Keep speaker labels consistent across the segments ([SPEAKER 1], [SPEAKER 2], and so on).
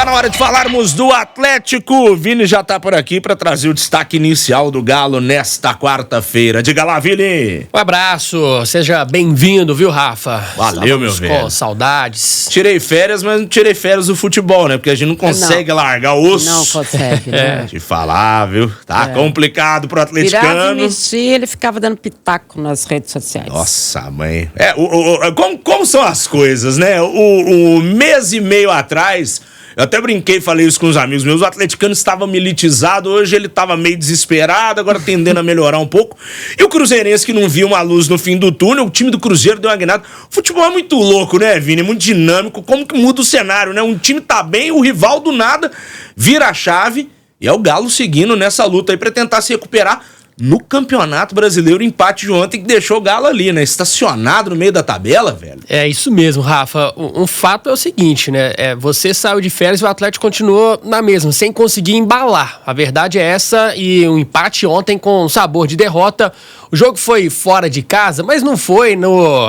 [SPEAKER 1] Tá na hora de falarmos do Atlético. O Vini já tá por aqui para trazer o destaque inicial do Galo nesta quarta-feira. Diga lá, Vini.
[SPEAKER 2] Um abraço, seja bem-vindo, viu, Rafa?
[SPEAKER 1] Valeu, meu velho.
[SPEAKER 2] Com saudades.
[SPEAKER 1] Tirei férias, mas não tirei férias do futebol, né? Porque a gente não consegue largar o osso.
[SPEAKER 3] Não consegue, né?
[SPEAKER 1] De falar, viu? Tá complicado pro atleticano.
[SPEAKER 3] Virava e mexia, ele ficava dando pitaco nas redes sociais.
[SPEAKER 1] Nossa, mãe. Como são as coisas, né? O mês e meio atrás, eu até brinquei e falei isso com os amigos meus, o atleticano estava militizado, hoje ele estava meio desesperado, agora tendendo a melhorar um pouco. E o cruzeirense que não via uma luz no fim do túnel, o time do Cruzeiro deu uma guinada. O futebol é muito louco, né, Vini? Muito dinâmico, como que muda o cenário, né? Um time tá bem, o rival do nada vira a chave e é o Galo seguindo nessa luta aí pra tentar se recuperar no Campeonato Brasileiro, empate de ontem que deixou o Galo ali, né? Estacionado no meio da tabela, velho.
[SPEAKER 2] É isso mesmo, Rafa. Um fato é o seguinte, né? Você saiu de férias e o Atlético continuou na mesma, sem conseguir embalar. A verdade é essa, e um empate ontem com sabor de derrota. O jogo foi fora de casa, mas não foi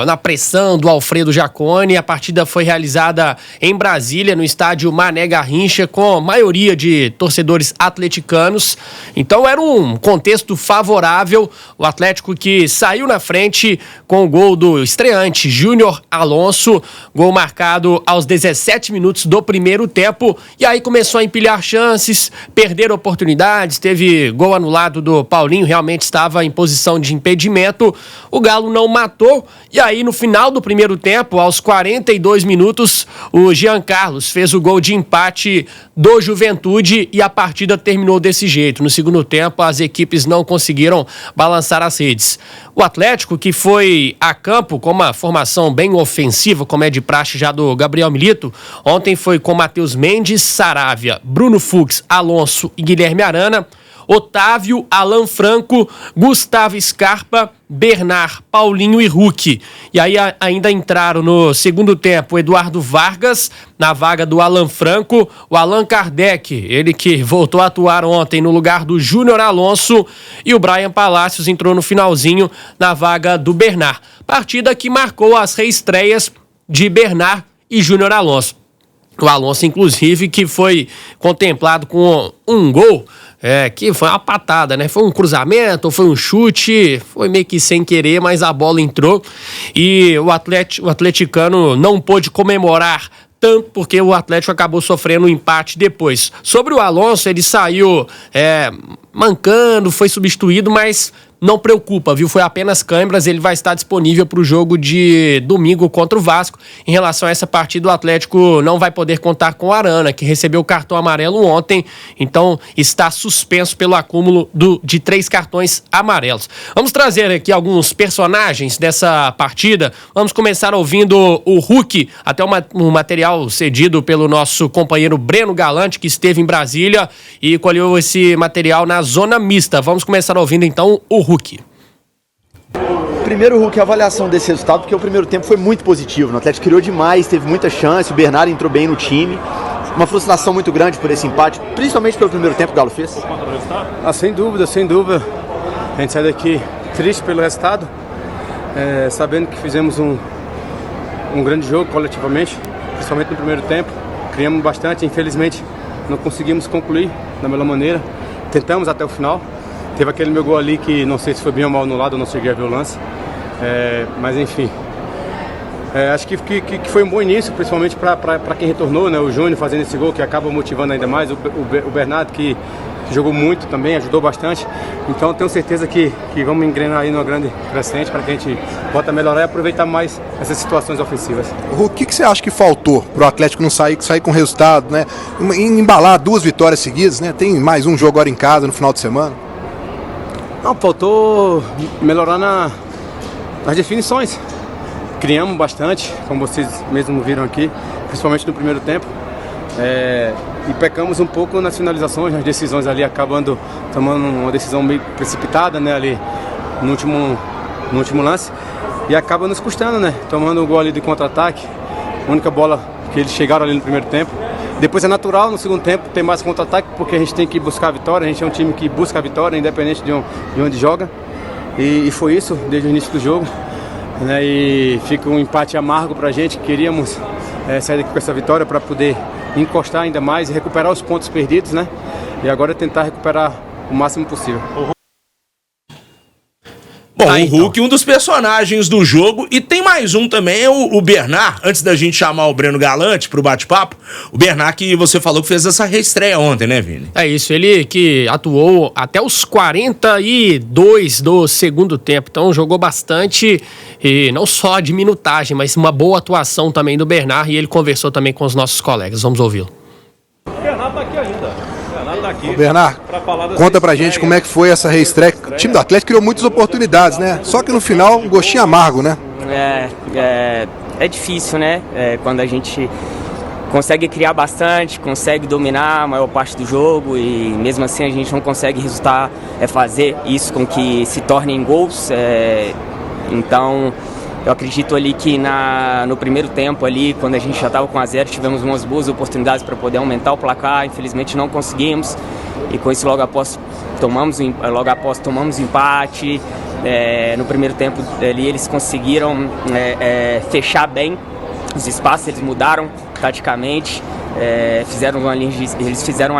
[SPEAKER 2] na pressão do Alfredo Jaconi. A partida foi realizada em Brasília, no estádio Mané Garrincha, com maioria de torcedores atleticanos. Então era um contexto favorável. O Atlético que saiu na frente com o gol do estreante Júnior Alonso, gol marcado aos 17 minutos do primeiro tempo, e aí começou a empilhar chances, perder oportunidades, teve gol anulado do Paulinho, realmente estava em posição de impedimento, o Galo não matou, e aí no final do primeiro tempo, aos 42 minutos, o Jean Carlos fez o gol de empate do Juventude e a partida terminou desse jeito. No segundo tempo, as equipes não conseguiram balançar as redes. O Atlético, que foi a campo com uma formação bem ofensiva, como é de praxe já do Gabriel Milito, ontem foi com Matheus Mendes, Saravia, Bruno Fux, Alonso e Guilherme Arana, Otávio, Alan Franco, Gustavo Scarpa, Bernard, Paulinho e Hulk. E aí ainda entraram no segundo tempo Eduardo Vargas, na vaga do Alan Franco, o Allan Kardec, ele que voltou a atuar ontem no lugar do Júnior Alonso, e o Brian Palacios entrou no finalzinho na vaga do Bernard. Partida que marcou as reestreias de Bernard e Júnior Alonso. O Alonso, inclusive, que foi contemplado com um gol, que foi uma patada, né? Foi um cruzamento, foi um chute, foi meio que sem querer, mas a bola entrou e o atleticano não pôde comemorar tanto porque o Atlético acabou sofrendo um empate depois. Sobre o Alonso, ele saiu mancando, foi substituído, mas não preocupa, viu? Foi apenas câimbras, ele vai estar disponível para o jogo de domingo contra o Vasco. Em relação a essa partida, o Atlético não vai poder contar com o Arana, que recebeu o cartão amarelo ontem, então está suspenso pelo acúmulo de 3 cartões amarelos. Vamos trazer aqui alguns personagens dessa partida. Vamos começar ouvindo o Hulk, até um material cedido pelo nosso companheiro Breno Galante, que esteve em Brasília e colheu esse material na zona mista. Vamos começar ouvindo então o Hulk.
[SPEAKER 4] Primeiro, Hulk, a avaliação desse resultado, porque o primeiro tempo foi muito positivo. O Atlético criou demais, teve muita chance, o Bernardo entrou bem no time. Uma frustração muito grande por esse empate, principalmente pelo primeiro tempo que o Galo fez.
[SPEAKER 5] Sem dúvida, sem dúvida. A gente sai daqui triste pelo resultado, sabendo que fizemos um grande jogo coletivamente, principalmente no primeiro tempo. Criamos bastante, infelizmente não conseguimos concluir da melhor maneira. Tentamos até o final. Teve aquele meu gol ali que não sei se foi bem ou mal anulado, eu não cheguei a ver o lance. Mas enfim, acho que foi um bom início, principalmente para quem retornou, né? O Júnior fazendo esse gol que acaba motivando ainda mais. O Bernardo que jogou muito também, ajudou bastante. Então tenho certeza que vamos engrenar aí numa grande crescente para que a gente possa melhorar e aproveitar mais essas situações ofensivas.
[SPEAKER 6] O que você acha que faltou para o Atlético não sair com resultado, né? Embalar 2 vitórias seguidas, né? Tem mais um jogo agora em casa no final de semana.
[SPEAKER 5] Não, faltou melhorar nas definições. Criamos bastante, como vocês mesmos viram aqui, principalmente no primeiro tempo. E pecamos um pouco nas finalizações, nas decisões ali, acabando tomando uma decisão meio precipitada, né, ali no último lance. E acaba nos custando, né, tomando um gol ali de contra-ataque. A única bola que eles chegaram ali no primeiro tempo. Depois é natural, no segundo tempo, ter mais contra-ataque, porque a gente tem que buscar a vitória. A gente é um time que busca a vitória, independente de onde joga. E foi isso, desde o início do jogo. Né? E fica um empate amargo pra gente. Queríamos sair daqui com essa vitória para poder encostar ainda mais e recuperar os pontos perdidos, né? E agora tentar recuperar o máximo possível.
[SPEAKER 1] Bom, o Hulk, um dos personagens do jogo, e tem mais um também, é o Bernard, antes da gente chamar o Breno Galante pro bate-papo, o Bernard que você falou que fez essa reestreia ontem, né, Vini?
[SPEAKER 2] É isso, ele que atuou até os 42 do segundo tempo, então jogou bastante, e não só de minutagem, mas uma boa atuação também do Bernard, e ele conversou também com os nossos colegas, vamos ouvi-lo.
[SPEAKER 7] O Bernard tá aqui ainda.
[SPEAKER 6] Ô Bernard, conta pra gente como é que foi essa reestreia. O time do Atlético criou muitas oportunidades, né? Só que no final, um gostinho amargo, né?
[SPEAKER 8] É difícil, né? Quando a gente consegue criar bastante, consegue dominar a maior parte do jogo e mesmo assim a gente não consegue resultar, fazer isso com que se tornem gols. Então, eu acredito ali que no primeiro tempo ali, quando a gente já estava com 1-0, tivemos umas boas oportunidades para poder aumentar o placar, infelizmente não conseguimos e com isso logo após tomamos empate. No primeiro tempo ali eles conseguiram fechar bem os espaços, eles mudaram taticamente, eles fizeram uma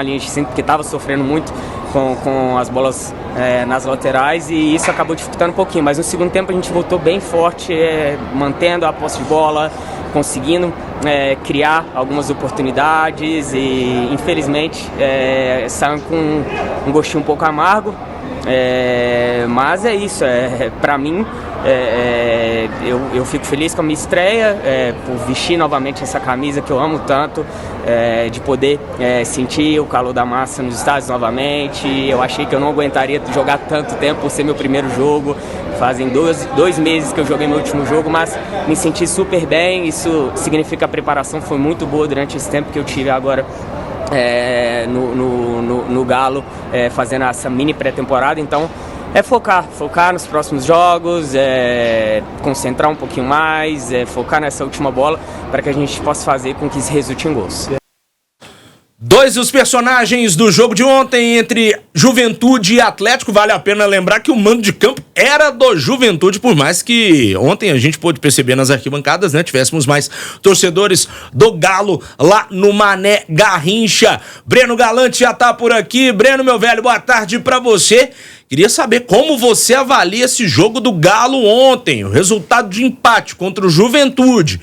[SPEAKER 8] linha de 5 porque estava sofrendo muito com as bolas nas laterais e isso acabou dificultando um pouquinho, mas no segundo tempo a gente voltou bem forte, mantendo a posse de bola, conseguindo criar algumas oportunidades e infelizmente saiu com um gostinho um pouco amargo, mas é isso, para mim eu fico feliz com a minha estreia, por vestir novamente essa camisa que eu amo tanto, de poder sentir o calor da massa nos estádios novamente. Eu achei que eu não aguentaria jogar tanto tempo por ser meu primeiro jogo. Fazem 2 meses que eu joguei meu último jogo, mas me senti super bem. Isso significa que a preparação foi muito boa durante esse tempo que eu tive agora no Galo, fazendo essa mini pré-temporada. Então focar nos próximos jogos, concentrar um pouquinho mais, focar nessa última bola para que a gente possa fazer com que isso resulte em gols.
[SPEAKER 1] Dois dos personagens do jogo de ontem entre Juventude e Atlético. Vale a pena lembrar que o mando de campo era do Juventude, por mais que ontem a gente pôde perceber nas arquibancadas, né? Tivéssemos mais torcedores do Galo lá no Mané Garrincha. Breno Galante já tá por aqui. Breno, meu velho, boa tarde pra você. Queria saber como você avalia esse jogo do Galo ontem, o resultado de empate contra o Juventude,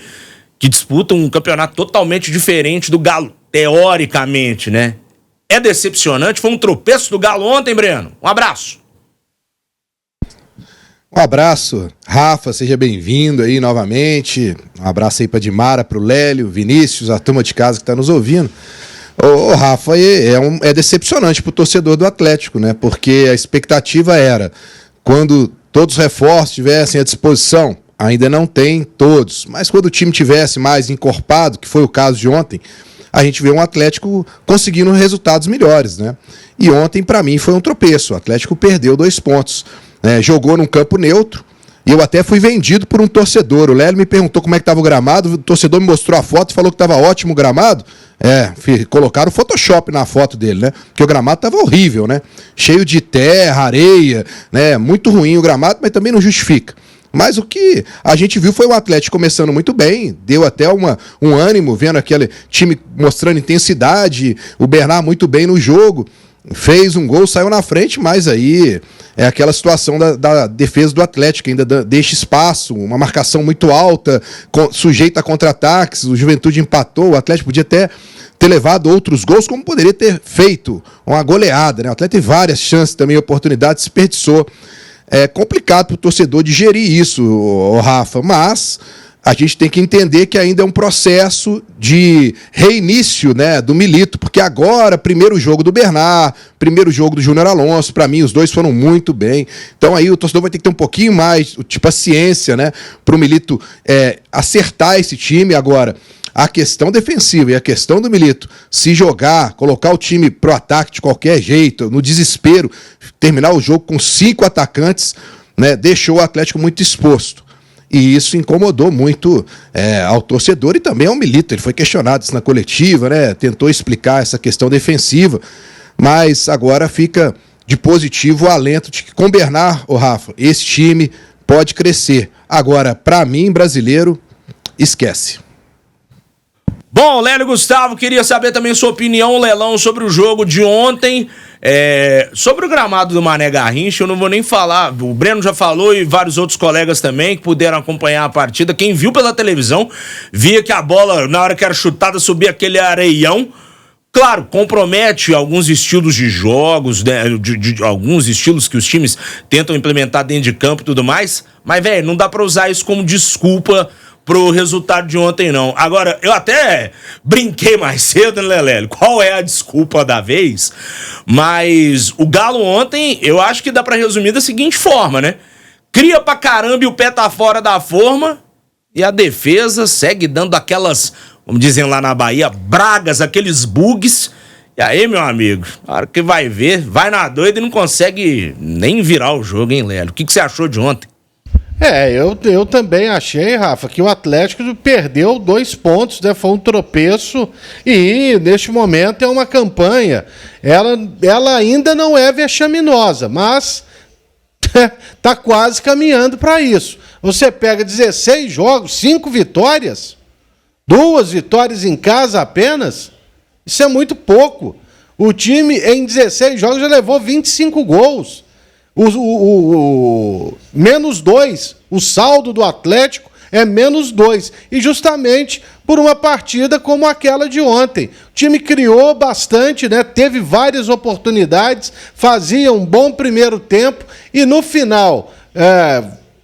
[SPEAKER 1] que disputa um campeonato totalmente diferente do Galo, teoricamente, né? É decepcionante, foi um tropeço do Galo ontem, Breno. Um abraço.
[SPEAKER 6] Um abraço, Rafa, seja bem-vindo aí novamente. Um abraço aí pra Dimara, pro Lélio, Vinícius, a turma de casa que tá nos ouvindo. Ô Rafa, é decepcionante pro torcedor do Atlético, né? Porque a expectativa era, quando todos os reforços estivessem à disposição, ainda não tem todos, mas quando o time tivesse mais encorpado, que foi o caso de ontem, a gente vê um Atlético conseguindo resultados melhores, né? E ontem, para mim, foi um tropeço. O Atlético perdeu 2 pontos. Jogou num campo neutro, e eu até fui vendido por um torcedor. O Lélio me perguntou como é que estava o gramado, o torcedor me mostrou a foto e falou que estava ótimo o gramado. Colocaram o Photoshop na foto dele, né? Porque o gramado estava horrível, né? Cheio de terra, areia, né? Muito ruim o gramado, mas também não justifica. Mas o que a gente viu foi o Atlético começando muito bem, deu até um ânimo, vendo aquele time mostrando intensidade, o Bernard muito bem no jogo, fez um gol, saiu na frente, mas aí é aquela situação da defesa do Atlético, ainda deixa espaço, uma marcação muito alta, sujeita a contra-ataques, o Juventude empatou, o Atlético podia até ter levado outros gols, como poderia ter feito uma goleada, né? O Atlético teve várias chances também, oportunidades, desperdiçou. É complicado para o torcedor digerir isso, Rafa, mas a gente tem que entender que ainda é um processo de reinício, né, do Milito, porque agora, primeiro jogo do Bernard, primeiro jogo do Júnior Alonso, para mim os dois foram muito bem, então aí o torcedor vai ter que ter um pouquinho mais de paciência, né, para o Milito acertar esse time. Agora, a questão defensiva e a questão do Milito, se jogar, colocar o time pro ataque de qualquer jeito, no desespero, terminar o jogo com 5 atacantes, né, deixou o Atlético muito exposto. E isso incomodou muito ao torcedor e também ao Milito. Ele foi questionado isso na coletiva, né, tentou explicar essa questão defensiva, mas agora fica de positivo o alento de que com o Bernard, Rafa, esse time pode crescer. Agora, para mim, brasileiro, esquece.
[SPEAKER 1] Bom, Lélio Gustavo, queria saber também sua opinião, Lelão, sobre o jogo de ontem. Sobre o gramado do Mané Garrincha, eu não vou nem falar. O Breno já falou e vários outros colegas também que puderam acompanhar a partida. Quem viu pela televisão, via que a bola, na hora que era chutada, subia aquele areião. Claro, compromete alguns estilos de jogos, né, de alguns estilos que os times tentam implementar dentro de campo e tudo mais. Mas, velho, não dá pra usar isso como desculpa pro resultado de ontem, não. Agora, eu até brinquei mais cedo, né, Lélio? Qual é a desculpa da vez? Mas o Galo ontem, eu acho que dá pra resumir da seguinte forma, né? Cria pra caramba e o pé tá fora da forma e a defesa segue dando aquelas, como dizem lá na Bahia, bragas, aqueles bugs. E aí, meu amigo, na hora que vai ver, vai na doida e não consegue nem virar o jogo, hein, Lélio? O que você achou de ontem?
[SPEAKER 9] Eu também achei, Rafa, que o Atlético perdeu 2 pontos, né? Foi um tropeço e, neste momento, é uma campanha. Ela ainda não é vexaminosa, mas tá quase caminhando para isso. Você pega 16 jogos, 5 vitórias, 2 vitórias em casa apenas, isso é muito pouco. O time, em 16 jogos, já levou 25 gols. Menos 2, o saldo do Atlético é menos 2, e justamente por uma partida como aquela de ontem. O time criou bastante, né? Teve várias oportunidades, fazia um bom primeiro tempo e no final,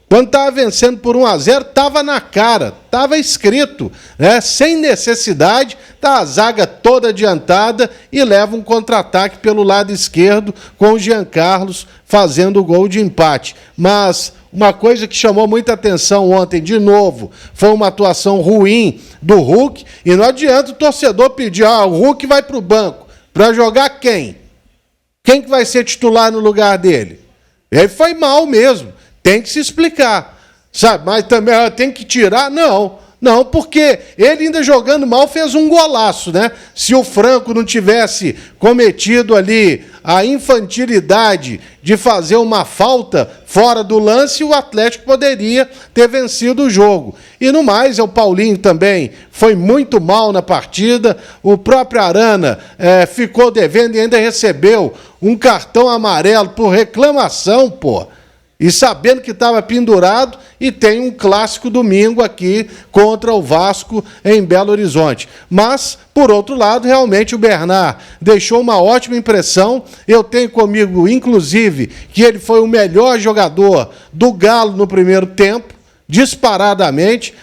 [SPEAKER 9] quando estava vencendo por 1-0, estava na cara, estava escrito, né? Sem necessidade, tá a zaga toda adiantada e leva um contra-ataque pelo lado esquerdo com o Jean Carlos fazendo o gol de empate. Mas uma coisa que chamou muita atenção ontem, de novo, foi uma atuação ruim do Hulk, e não adianta o torcedor pedir, o Hulk vai para o banco, para jogar quem? Quem que vai ser titular no lugar dele? Ele foi mal mesmo. Tem que se explicar, sabe? Mas também tem que tirar? Não, porque ele ainda jogando mal fez um golaço, né? Se o Franco não tivesse cometido ali a infantilidade de fazer uma falta fora do lance, o Atlético poderia ter vencido o jogo. E no mais, o Paulinho também foi muito mal na partida, o próprio Arana ficou devendo e ainda recebeu um cartão amarelo por reclamação, pô. E sabendo que estava pendurado, e tem um clássico domingo aqui contra o Vasco em Belo Horizonte. Mas, por outro lado, realmente o Bernard deixou uma ótima impressão. Eu tenho comigo, inclusive, que ele foi o melhor jogador do Galo no primeiro tempo, disparadamente.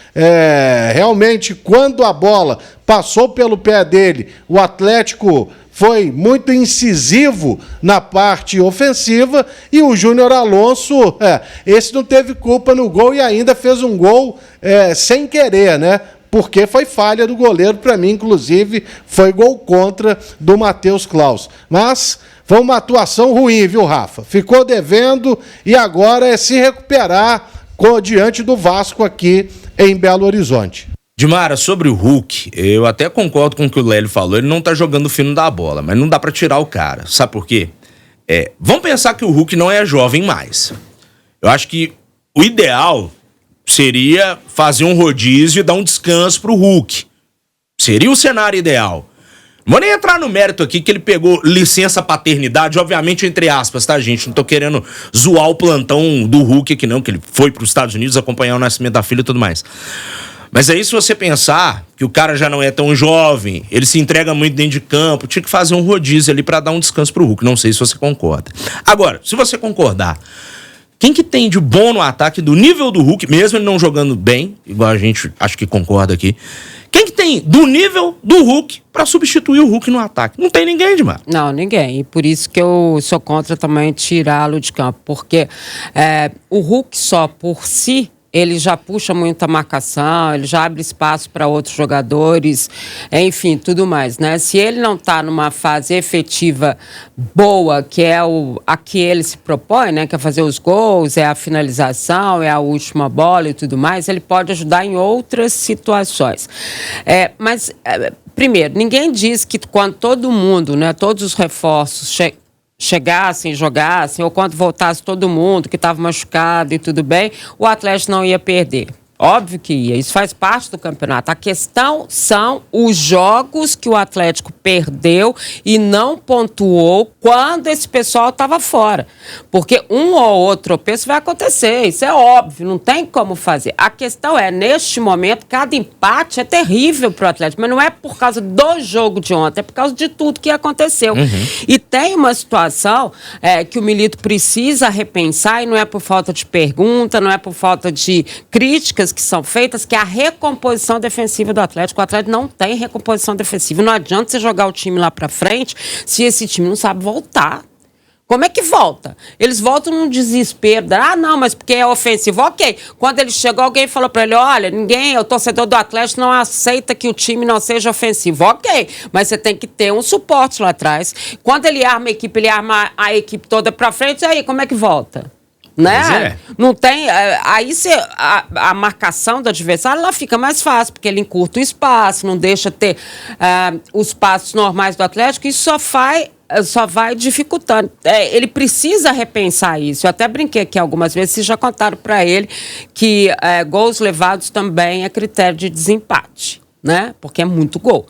[SPEAKER 9] Realmente, quando a bola passou pelo pé dele, o Atlético foi muito incisivo na parte ofensiva, e o Júnior Alonso, esse não teve culpa no gol e ainda fez um gol sem querer, né? Porque foi falha do goleiro, para mim, inclusive, foi gol contra do Matheus Klaus. Mas foi uma atuação ruim, viu, Rafa? Ficou devendo e agora é se recuperar diante do Vasco aqui em Belo Horizonte.
[SPEAKER 1] Dimara, sobre o Hulk, eu até concordo com o que o Lélio falou, ele não tá jogando fino da bola, mas não dá pra tirar o cara, sabe por quê? Vamos pensar que o Hulk não é jovem mais. Eu acho que o ideal seria fazer um rodízio e dar um descanso pro Hulk. Seria o cenário ideal. Não vou nem entrar no mérito aqui que ele pegou licença paternidade, obviamente entre aspas, tá, gente? Não tô querendo zoar o plantão do Hulk aqui não, que ele foi pros Estados Unidos acompanhar o nascimento da filha e tudo mais. Mas aí, se você pensar que o cara já não é tão jovem, ele se entrega muito dentro de campo, tinha que fazer um rodízio ali pra dar um descanso pro Hulk. Não sei se você concorda. Agora, se você concordar, quem que tem de bom no ataque do nível do Hulk, mesmo ele não jogando bem, igual a gente acho que concorda aqui, quem que tem do nível do Hulk pra substituir o Hulk no ataque? Não tem ninguém, Dimar.
[SPEAKER 3] Não, ninguém. E por isso que eu sou contra também tirá-lo de campo. Porque o Hulk só por si, ele já puxa muita marcação, ele já abre espaço para outros jogadores, enfim, tudo mais, né? Se ele não está numa fase efetiva boa, que é a que ele se propõe, né? Que é fazer os gols, é a finalização, é a última bola e tudo mais, ele pode ajudar em outras situações. Primeiro, ninguém diz que quando todo mundo, né, todos os reforços chegassem, jogassem, ou quando voltasse todo mundo que estava machucado e tudo bem, o Atlético não ia perder. Óbvio que ia. Isso faz parte do campeonato. A questão são os jogos que o Atlético perdeu e não pontuou quando esse pessoal estava fora. Porque um ou outro tropeço vai acontecer. Isso é óbvio. Não tem como fazer. A questão é, neste momento, cada empate é terrível para o Atlético. Mas não é por causa do jogo de ontem. É por causa de tudo que aconteceu. E tem uma situação que o Milito precisa repensar, e não é por falta de pergunta, não é por falta de críticas que são feitas, que é a recomposição defensiva do Atlético. O Atlético não tem recomposição defensiva. Não adianta você jogar o time lá pra frente se esse time não sabe voltar. Como é que volta? Eles voltam num desespero. Não, mas porque é ofensivo. Ok. Quando ele chegou, alguém falou pra ele, olha, o torcedor do Atlético não aceita que o time não seja ofensivo. Ok. Mas você tem que ter um suporte lá atrás. Quando ele arma a equipe, ele arma a equipe toda pra frente, e aí, como é que volta? Né? Não tem. Aí a marcação do adversário ela fica mais fácil, porque ele encurta o espaço, não deixa ter os passos normais do Atlético, e só vai dificultando. Ele precisa repensar isso. Eu até brinquei aqui algumas vezes, vocês já contaram para ele que gols levados também é critério de desempate. Né? Porque é muito gol.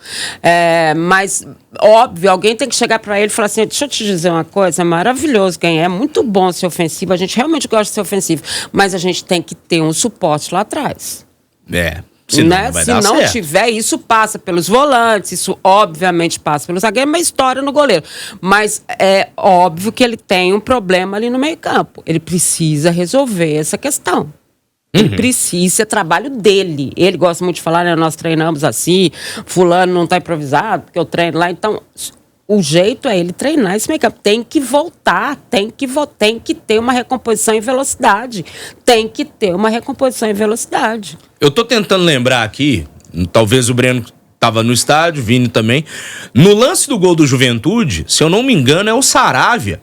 [SPEAKER 3] Mas, óbvio, alguém tem que chegar para ele e falar assim, deixa eu te dizer uma coisa, é maravilhoso ganhar, é muito bom ser ofensivo, a gente realmente gosta de ser ofensivo, mas a gente tem que ter um suporte lá atrás.
[SPEAKER 1] Senão
[SPEAKER 3] né?
[SPEAKER 1] não vai
[SPEAKER 3] Se
[SPEAKER 1] dar
[SPEAKER 3] não
[SPEAKER 1] certo.
[SPEAKER 3] tiver, isso passa pelos volantes, isso obviamente passa pelo zagueiro, mas história no goleiro. Mas é óbvio que ele tem um problema ali no meio-campo. Ele precisa resolver essa questão. Ele precisa, isso é trabalho dele. Ele gosta muito de falar, né? Nós treinamos assim, fulano não está improvisado, porque eu treino lá. Então, o jeito é ele treinar esse meio-campo. Tem que voltar, tem que ter uma recomposição em velocidade. Tem que ter uma recomposição em velocidade.
[SPEAKER 1] Eu tô tentando lembrar aqui, talvez o Breno estava no estádio, Vini também. No lance do gol do Juventude, se eu não me engano, é o Saravia,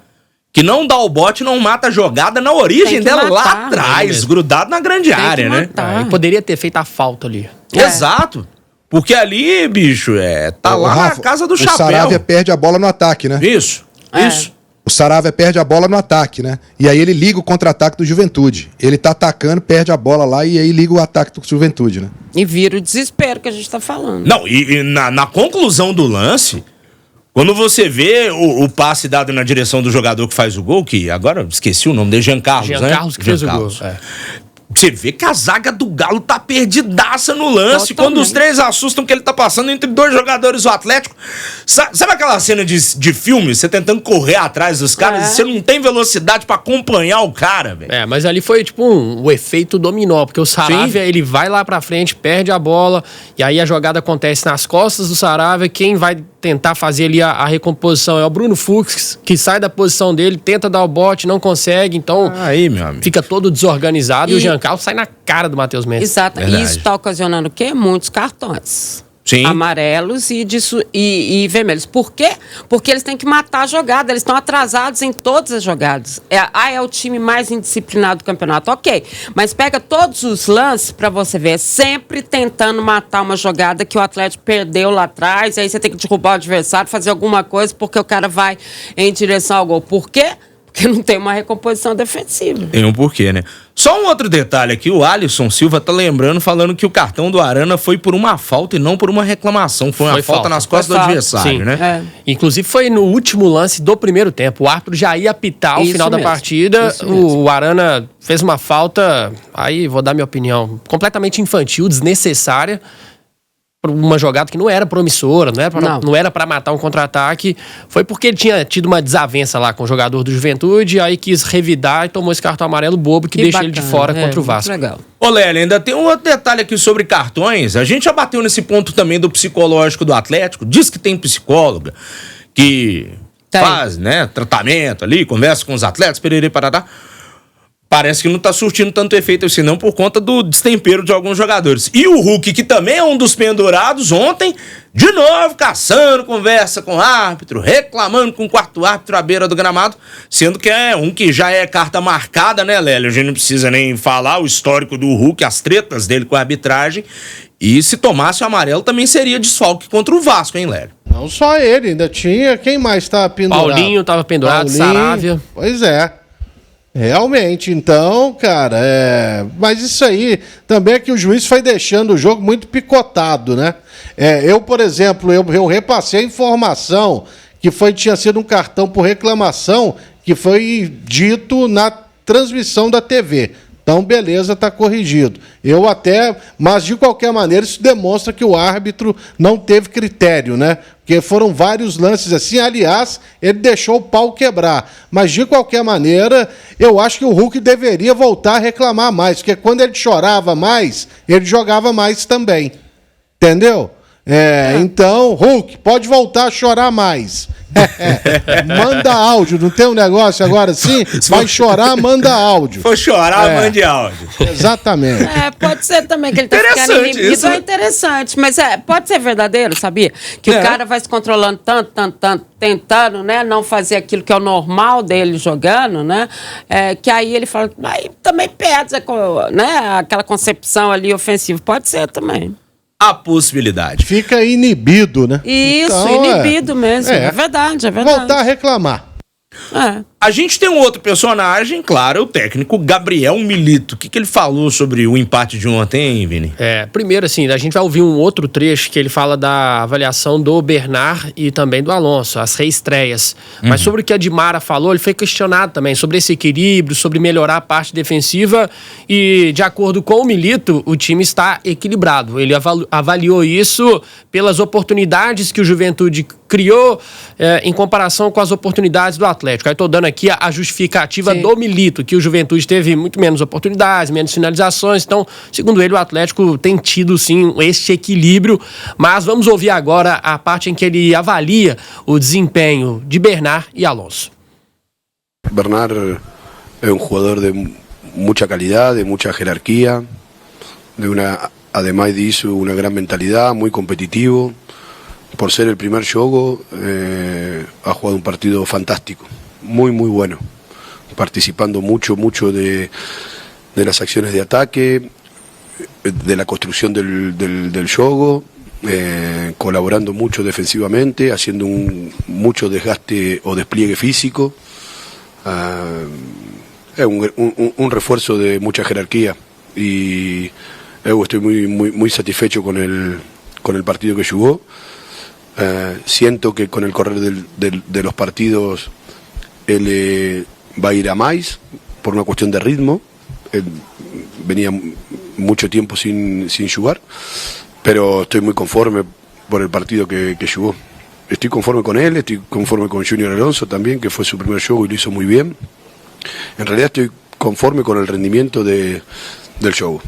[SPEAKER 1] que não dá o bote, não mata a jogada na origem dela, lá atrás, grudado na grande área, né?
[SPEAKER 2] Ele poderia ter feito a falta ali.
[SPEAKER 1] Exato. Porque ali, bicho, tá lá
[SPEAKER 6] Rafa,
[SPEAKER 1] na casa do
[SPEAKER 6] o
[SPEAKER 1] chapéu.
[SPEAKER 6] Saravia perde a bola no ataque, né?
[SPEAKER 1] Isso.
[SPEAKER 6] O Saravia perde a bola no ataque, né? E aí ele liga o contra-ataque do Juventude. Ele tá atacando, perde a bola lá e aí liga o ataque do Juventude, né?
[SPEAKER 3] E vira o desespero que a gente tá falando.
[SPEAKER 1] Não, e na conclusão do lance, quando você vê o passe dado na direção do jogador que faz o gol, que agora esqueci o nome dele, Jean Carlos, né?
[SPEAKER 2] Jean Carlos que fez o gol.
[SPEAKER 1] Você vê que a zaga do Galo tá perdidaça no lance.
[SPEAKER 3] Totalmente.
[SPEAKER 1] Quando os três assustam que ele tá passando entre dois jogadores do Atlético. Sabe aquela cena de filme? Você tentando correr atrás dos caras e você não tem velocidade pra acompanhar o cara, velho.
[SPEAKER 2] Mas ali foi tipo o efeito dominó, porque o Saravia, ele vai lá pra frente, perde a bola, e aí a jogada acontece nas costas do Saravia. Quem vai tentar fazer ali a recomposição é o Bruno Fux, que sai da posição dele, tenta dar o bote, não consegue, então
[SPEAKER 1] aí, meu amigo,
[SPEAKER 2] fica todo desorganizado e o Jean Carlos sai na cara do Matheus Mendes.
[SPEAKER 3] Exato. E isso está ocasionando o quê? Muitos cartões.
[SPEAKER 1] Sim.
[SPEAKER 3] Amarelos e vermelhos. Por quê? Porque eles têm que matar a jogada. Eles estão atrasados em todas as jogadas. É o time mais indisciplinado do campeonato. Ok. Mas pega todos os lances para você ver. Sempre tentando matar uma jogada que o Atlético perdeu lá atrás. Aí você tem que derrubar o adversário, fazer alguma coisa, porque o cara vai em direção ao gol. Por quê? Porque não tem uma recomposição defensiva.
[SPEAKER 1] Tem um porquê, né? Só um outro detalhe aqui, o Alisson Silva tá lembrando, falando que o cartão do Arana foi por uma falta e não por uma reclamação. Foi uma falta nas costas do adversário,
[SPEAKER 2] sim,
[SPEAKER 1] né?
[SPEAKER 2] Inclusive foi no último lance do primeiro tempo. O árbitro já ia apitar o final da partida. O Arana fez uma falta, aí vou dar minha opinião, completamente infantil, desnecessária. Uma jogada que não era promissora, não era pra matar um contra-ataque. Foi porque ele tinha tido uma desavença lá com o jogador do Juventude, aí quis revidar e tomou esse cartão amarelo bobo que deixa ele de fora contra o Vasco.
[SPEAKER 3] Legal.
[SPEAKER 1] Ô, Lélia, ainda tem um outro detalhe aqui sobre cartões. A gente já bateu nesse ponto também do psicológico do Atlético. Diz que tem psicóloga que faz, né, tratamento ali, conversa com os atletas, perere, parará. Parece que não tá surtindo tanto efeito assim, não, por conta do destempero de alguns jogadores. E o Hulk, que também é um dos pendurados, ontem, de novo, caçando conversa com o árbitro, reclamando com o quarto árbitro à beira do gramado, sendo que é um que já é carta marcada, né, Lélio? A gente não precisa nem falar o histórico do Hulk, as tretas dele com a arbitragem. E se tomasse o amarelo, também seria desfalque contra o Vasco, hein, Lélio?
[SPEAKER 9] Não só ele, ainda tinha. Quem mais estava pendurado?
[SPEAKER 2] Paulinho estava pendurado,
[SPEAKER 9] Paulinho,
[SPEAKER 2] Saravia.
[SPEAKER 9] Pois é. Realmente, então, cara, mas isso aí também é que o juiz foi deixando o jogo muito picotado, né? Eu, por exemplo, eu repassei a informação que tinha sido um cartão por reclamação que foi dito na transmissão da TV. Então, beleza, tá corrigido. Mas de qualquer maneira, isso demonstra que o árbitro não teve critério, né? Porque foram vários lances assim. Aliás, ele deixou o pau quebrar. Mas de qualquer maneira, eu acho que o Hulk deveria voltar a reclamar mais. Porque quando ele chorava mais, ele jogava mais também. Entendeu? Então, Hulk, pode voltar a chorar mais. Manda áudio, não tem um negócio agora assim? Vai chorar, manda áudio.
[SPEAKER 1] For chorar, mande áudio.
[SPEAKER 9] Exatamente.
[SPEAKER 3] Pode ser também que ele tá ficando inibido, isso é interessante, mas pode ser verdadeiro, sabia? Que o cara vai se controlando tanto, tentando, né, não fazer aquilo que é o normal dele jogando, né? Que aí ele fala, aí também perde, né, aquela concepção ali ofensiva. Pode ser também.
[SPEAKER 1] A possibilidade.
[SPEAKER 9] Fica inibido, né?
[SPEAKER 3] Isso, então, inibido mesmo. É verdade, é verdade.
[SPEAKER 9] Voltar a reclamar.
[SPEAKER 1] A gente tem um outro personagem, claro, o técnico Gabriel Milito. O que ele falou sobre o empate de ontem, hein, Vini?
[SPEAKER 2] Primeiro, assim, a gente vai ouvir um outro trecho que ele fala da avaliação do Bernard e também do Alonso, as reestreias. Mas sobre o que a Dimara falou, ele foi questionado também sobre esse equilíbrio, sobre melhorar a parte defensiva e, de acordo com o Milito, o time está equilibrado. Ele avaliou isso pelas oportunidades que o Juventude criou em comparação com as oportunidades do Atlético. Aí estou dando aqui a justificativa do Milito, que o Juventude teve muito menos oportunidades, menos finalizações. Então, segundo ele, o Atlético tem tido, sim, este equilíbrio. Mas vamos ouvir agora a parte em que ele avalia o desempenho de Bernard e Alonso.
[SPEAKER 10] Bernard é um jogador de muita qualidade, de muita jerarquia, además disso, uma grande mentalidade, muito competitivo. Por ser el primer juego, ha jugado un partido fantástico, muy bueno, participando mucho de las acciones de ataque, de la construcción del juego, colaborando mucho defensivamente, haciendo mucho desgaste o despliegue físico. Es un refuerzo de mucha jerarquía y estoy muy satisfecho con el partido que jugó. Siento que con el correr de los partidos él va a ir a más por una cuestión de ritmo. Él venía mucho tiempo sin jugar, pero estoy muy conforme por el partido que jugó. Estoy conforme con él, estoy conforme con Junior Alonso también, que fue su primer juego y lo hizo muy bien. En realidad estoy conforme con el rendimiento del juego.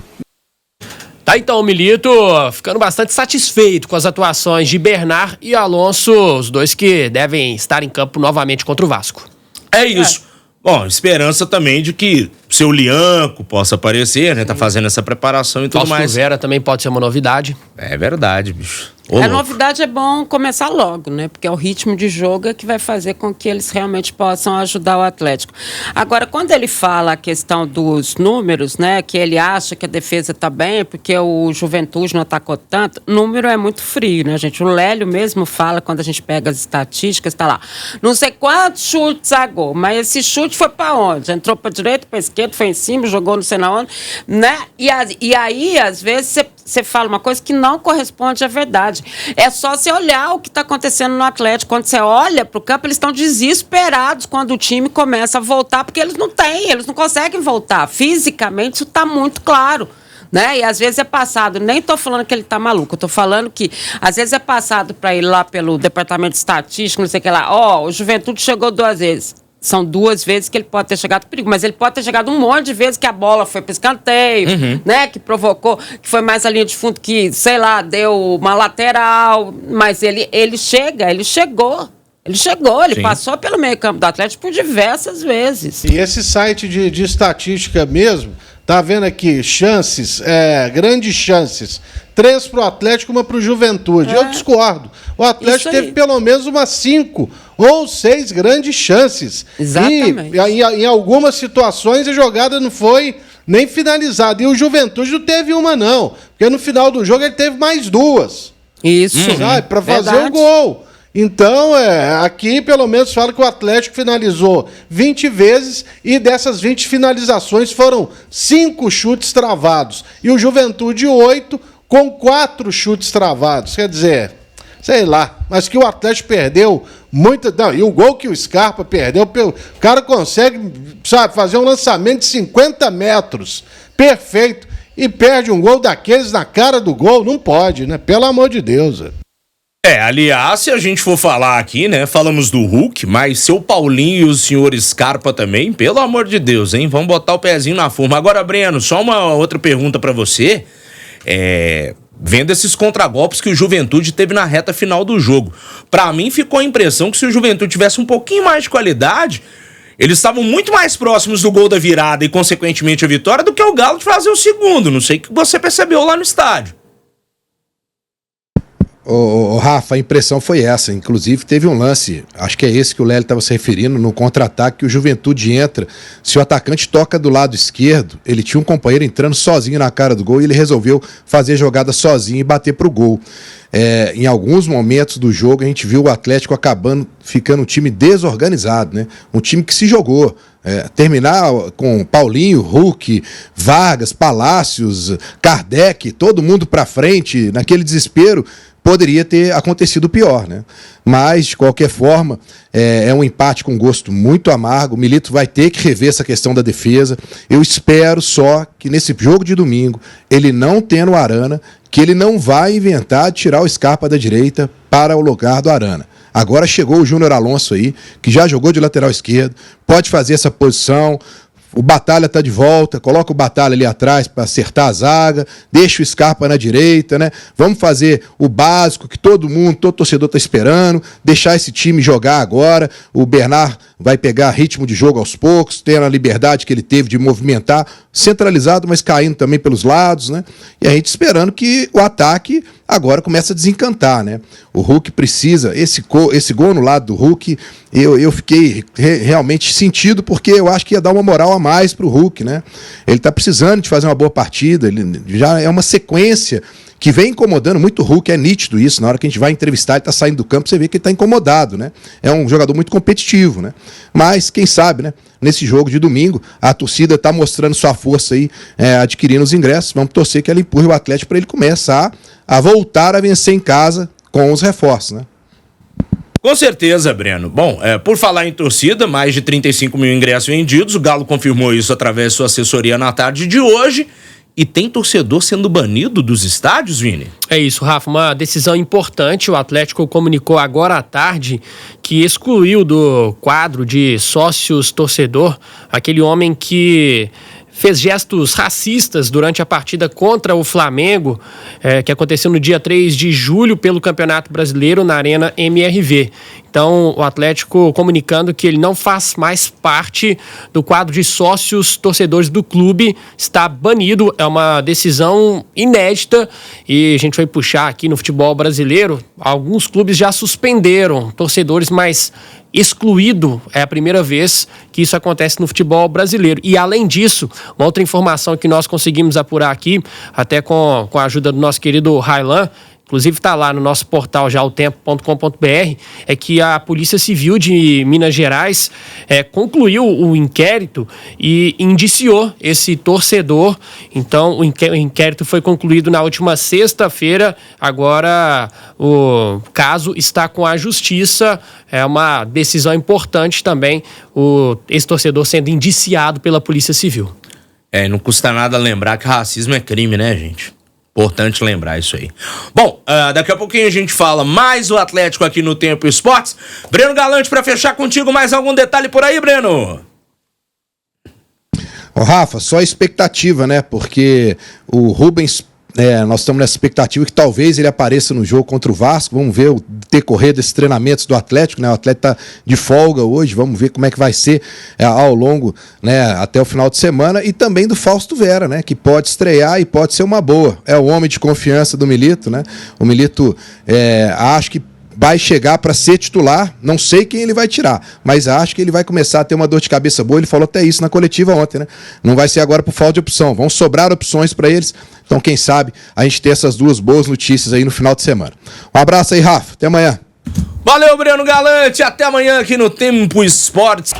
[SPEAKER 2] Tá, então, o Milito ficando bastante satisfeito com as atuações de Bernard e Alonso, os dois que devem estar em campo novamente contra o Vasco.
[SPEAKER 1] É isso. Bom, esperança também de que seu Lianco possa aparecer, né? Tá fazendo essa preparação e tudo mais.
[SPEAKER 2] Fausto Vera também pode ser uma novidade.
[SPEAKER 1] É verdade, bicho.
[SPEAKER 3] A novidade é bom começar logo, né? Porque é o ritmo de jogo que vai fazer com que eles realmente possam ajudar o Atlético. Agora, quando ele fala a questão dos números, né? Que ele acha que a defesa tá bem, porque o Juventude não atacou tanto, número é muito frio, né, gente? O Lélio mesmo fala, quando a gente pega as estatísticas, tá lá. Não sei quantos chutes a gol, mas esse chute foi pra onde? Entrou pra direita, pra esquerda, foi em cima, jogou não sei na onde, né? E aí, às vezes, você fala uma coisa que não corresponde à verdade. É só você olhar o que está acontecendo no Atlético. Quando você olha para o campo, eles estão desesperados quando o time começa a voltar, porque eles não conseguem voltar. Fisicamente, isso está muito claro. Né? E às vezes é passado, nem estou falando que ele está maluco, eu estou falando que às vezes é passado para ir lá pelo departamento de estatística, não sei o que lá, o Juventude chegou 2 vezes. São 2 vezes que ele pode ter chegado perigo, mas ele pode ter chegado um monte de vezes que a bola foi para escanteio, né? Que provocou, que foi mais a linha de fundo, que, sei lá, deu uma lateral, mas ele chegou. Ele passou pelo meio campo do Atlético por diversas vezes.
[SPEAKER 9] E esse site de estatística mesmo, tá vendo aqui, chances, grandes chances. 3 pro Atlético, 1 pro Juventude. Eu discordo. O Atlético teve pelo menos umas 5 ou 6 grandes chances.
[SPEAKER 3] Exatamente.
[SPEAKER 9] E em algumas situações a jogada não foi nem finalizada. E o Juventude não teve uma, não. Porque no final do jogo ele teve mais 2.
[SPEAKER 3] Isso.
[SPEAKER 9] Sabe? Pra fazer o gol. Então, aqui pelo menos fala que o Atlético finalizou 20 vezes e dessas 20 finalizações foram 5 chutes travados. E o Juventude 8 com 4 chutes travados. Quer dizer, sei lá, mas que o Atlético perdeu muito. Não, e o gol que o Scarpa perdeu, o cara consegue, sabe, fazer um lançamento de 50 metros. Perfeito. E perde um gol daqueles na cara do gol. Não pode, né? Pelo amor de Deus.
[SPEAKER 1] Aliás, se a gente for falar aqui, né, falamos do Hulk, mas seu Paulinho e o senhor Scarpa também, pelo amor de Deus, hein, vamos botar o pezinho na forma. Agora, Breno, só uma outra pergunta pra você, vendo esses contragolpes que o Juventude teve na reta final do jogo, pra mim ficou a impressão que se o Juventude tivesse um pouquinho mais de qualidade, eles estavam muito mais próximos do gol da virada e, consequentemente, a vitória, do que o Galo de fazer o segundo. Não sei o que você percebeu lá no estádio.
[SPEAKER 6] Ô, Rafa, a impressão foi essa. Inclusive teve um lance, acho que é esse que o Lélio estava se referindo, no contra-ataque, que o Juventude entra. Se o atacante toca do lado esquerdo, ele tinha um companheiro entrando sozinho na cara do gol e ele resolveu fazer a jogada sozinho e bater pro gol. Em alguns momentos do jogo a gente viu o Atlético ficando um time desorganizado, né? Um time que se jogou. Terminar com Paulinho, Hulk, Vargas, Palácios, Kardec, todo mundo pra frente, naquele desespero, poderia ter acontecido pior, né? Mas, de qualquer forma, é um empate com gosto muito amargo. O Milito vai ter que rever essa questão da defesa. Eu espero só que nesse jogo de domingo, ele não tendo o Arana, que ele não vai inventar de tirar o Scarpa da direita para o lugar do Arana. Agora chegou o Júnior Alonso aí, que já jogou de lateral esquerdo, pode fazer essa posição. O Batalha tá de volta, coloca o Batalha ali atrás para acertar a zaga, deixa o Scarpa na direita, né? Vamos fazer o básico que todo torcedor tá esperando, deixar esse time jogar agora. O Bernard vai pegar ritmo de jogo aos poucos, tendo a liberdade que ele teve de movimentar, centralizado, mas caindo também pelos lados, né? E a gente esperando que o ataque agora começa a desencantar, né? O Hulk precisa, esse gol no lado do Hulk, eu fiquei realmente sentido, porque eu acho que ia dar uma moral a mais pro Hulk, né? Ele tá precisando de fazer uma boa partida, ele já é uma sequência que vem incomodando muito o Hulk, é nítido isso, na hora que a gente vai entrevistar, ele tá saindo do campo, você vê que ele tá incomodado, né? É um jogador muito competitivo, né? Mas, quem sabe, né? Nesse jogo de domingo, a torcida tá mostrando sua força aí, adquirindo os ingressos, vamos torcer que ela empurre o Atlético para ele começar a voltar a vencer em casa com os reforços, né?
[SPEAKER 1] Com certeza, Breno. Bom, por falar em torcida, mais de 35 mil ingressos vendidos, o Galo confirmou isso através de sua assessoria na tarde de hoje. E tem torcedor sendo banido dos estádios, Vini?
[SPEAKER 2] É isso, Rafa, uma decisão importante. O Atlético comunicou agora à tarde que excluiu do quadro de sócios torcedor aquele homem que fez gestos racistas durante a partida contra o Flamengo, que aconteceu no dia 3 de julho pelo Campeonato Brasileiro na Arena MRV. Então, o Atlético comunicando que ele não faz mais parte do quadro de sócios torcedores do clube, está banido. É uma decisão inédita e a gente vai puxar aqui no futebol brasileiro. Alguns clubes já suspenderam torcedores, mas excluído é a primeira vez que isso acontece no futebol brasileiro. E, além disso, uma outra informação que nós conseguimos apurar aqui, até com a ajuda do nosso querido Railan, inclusive está lá no nosso portal jaotempo.com.br, é que a Polícia Civil de Minas Gerais concluiu o inquérito e indiciou esse torcedor. Então, o inquérito foi concluído na última sexta-feira. Agora, o caso está com a Justiça. É uma decisão importante também, esse torcedor sendo indiciado pela Polícia Civil.
[SPEAKER 1] Não custa nada lembrar que racismo é crime, né, gente? Importante lembrar isso aí. Bom, daqui a pouquinho a gente fala mais o Atlético aqui no Tempo Esportes. Breno Galante, para fechar contigo, mais algum detalhe por aí, Breno?
[SPEAKER 6] Ô, Rafa, só expectativa, né? Porque o Rubens, nós estamos nessa expectativa que talvez ele apareça no jogo contra o Vasco. Vamos ver o decorrer desses treinamentos do Atlético, né? O Atlético está de folga hoje, vamos ver como é que vai ser ao longo, né, até o final de semana. E também do Fausto Vera, né? Que pode estrear e pode ser uma boa. É o homem de confiança do Milito, né? O Milito, acho que vai chegar para ser titular, não sei quem ele vai tirar, mas acho que ele vai começar a ter uma dor de cabeça boa. Ele falou até isso na coletiva ontem, né? Não vai ser agora por falta de opção, vão sobrar opções para eles. Então, quem sabe a gente ter essas duas boas notícias aí no final de semana. Um abraço aí, Rafa, até amanhã.
[SPEAKER 1] Valeu, Breno Galante. Até amanhã aqui no Tempo Esportes.